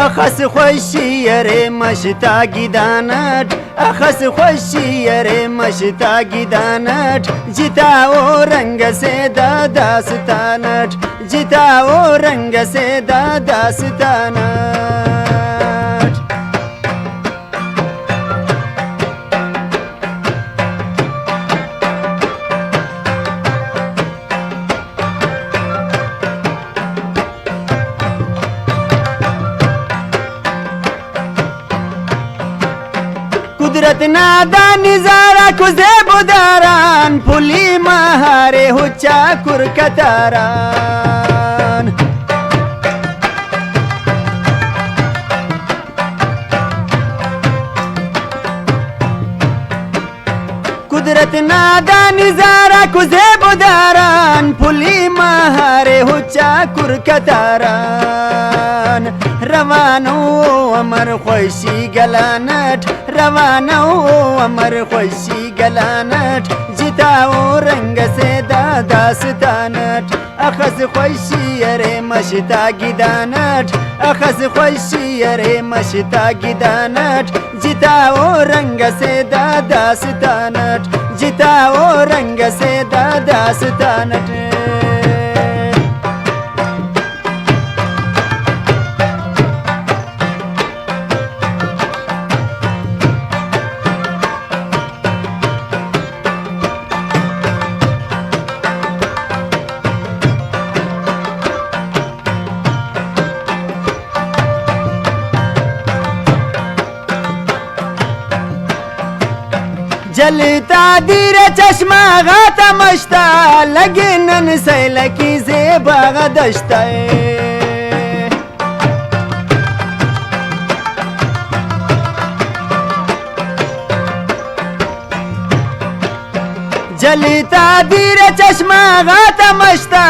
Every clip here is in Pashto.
اخس خوشی ره مشتا گیدانت اخس خوشی ره مشتا گیدانت جیتا و رنگ سے داستانت جیتا و رنگ سے داستانت قدرت نادا نظارہ کزے بداران پھولی مہارے ہوچا کرکتاران قدرت نادا نظارہ کزے بداران پھولی مہارے ہوچا کرکتاران روانو امر خوشی گلانت روانو امر خوشی گلانت جیتاو رنگ سے داستانت اخذ خوشی ارے مشتا گیدانت اخذ خوشی ارے مشتا گیدانت جیتاو رنگ سے داستانت جیتاو رنگ سے داستانت جلتا دیر چشمہ غاتا مشتا لگنن سیلکی زیبا غدشتا جلتا دیر چشمہ غاتا مشتا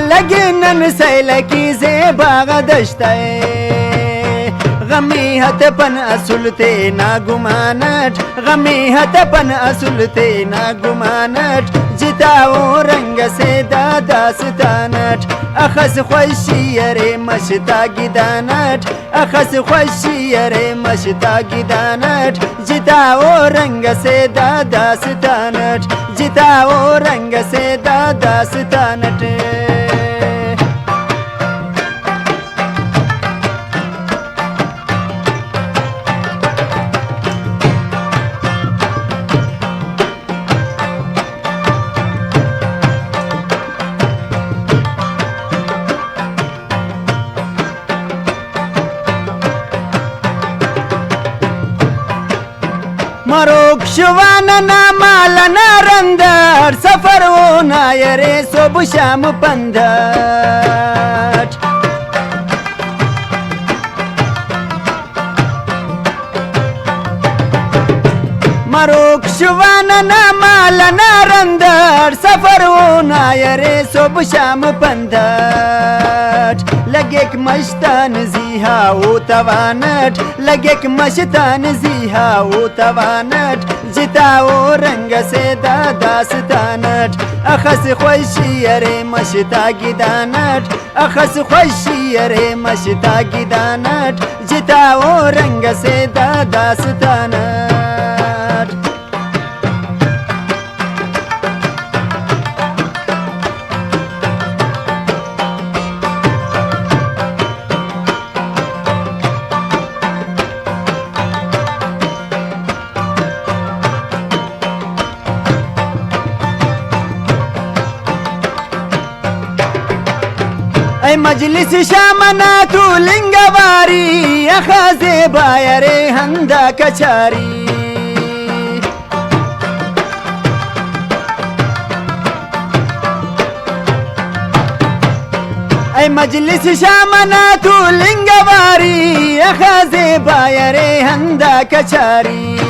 لگنن سیلکی زیبا غدشتا غمی ہت پن اسلتے نا گمانت غمی ہت پن اسلتے نا گمانت جیتاو رنگ سے داستانت اخذ خوشی ارے مشتا گیدانت اخذ خوشی ارے مشتا گیدانت جیتاو رنگ سے داستانت جیتاو رنگ سے داستانت مروک شوانا نامالا نارندر سفر و نایره صبح شام پندر مروک شوانا نامالا نارندر سفر و نایره صبح شام پندر لگیک مشتان زیها و توانت لگیک مشتان زیها و توانت جیتاو رنگ سے داستانت اخذ خوشی ارے مشتا گیدانت اخذ خوشی ارے مشتا گیدانت جیتاو رنگ سے داستانت ای مجلس شامنا تو لنگواری اخذ بایرے ہندا کچاری ای مجلس شامنا تو لنگواری اخذ بایرے ہندا کچاری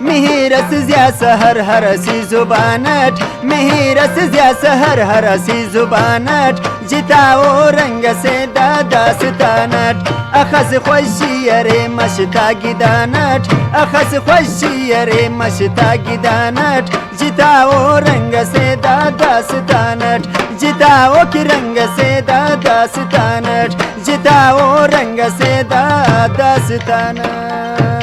مہیرس زیا سہر ہرسی زبانت مہیرس زیا سہر ہرسی زبانت جیتاو رنگ سے داستانت اخذ خوشی ارے مشتا گیدانت اخذ خوشی ارے مشتا گیدانت جیتاو رنگ سے داستانت جتاو کی رنگ سے دا داستانت جتاو رنگ سے دا داستانت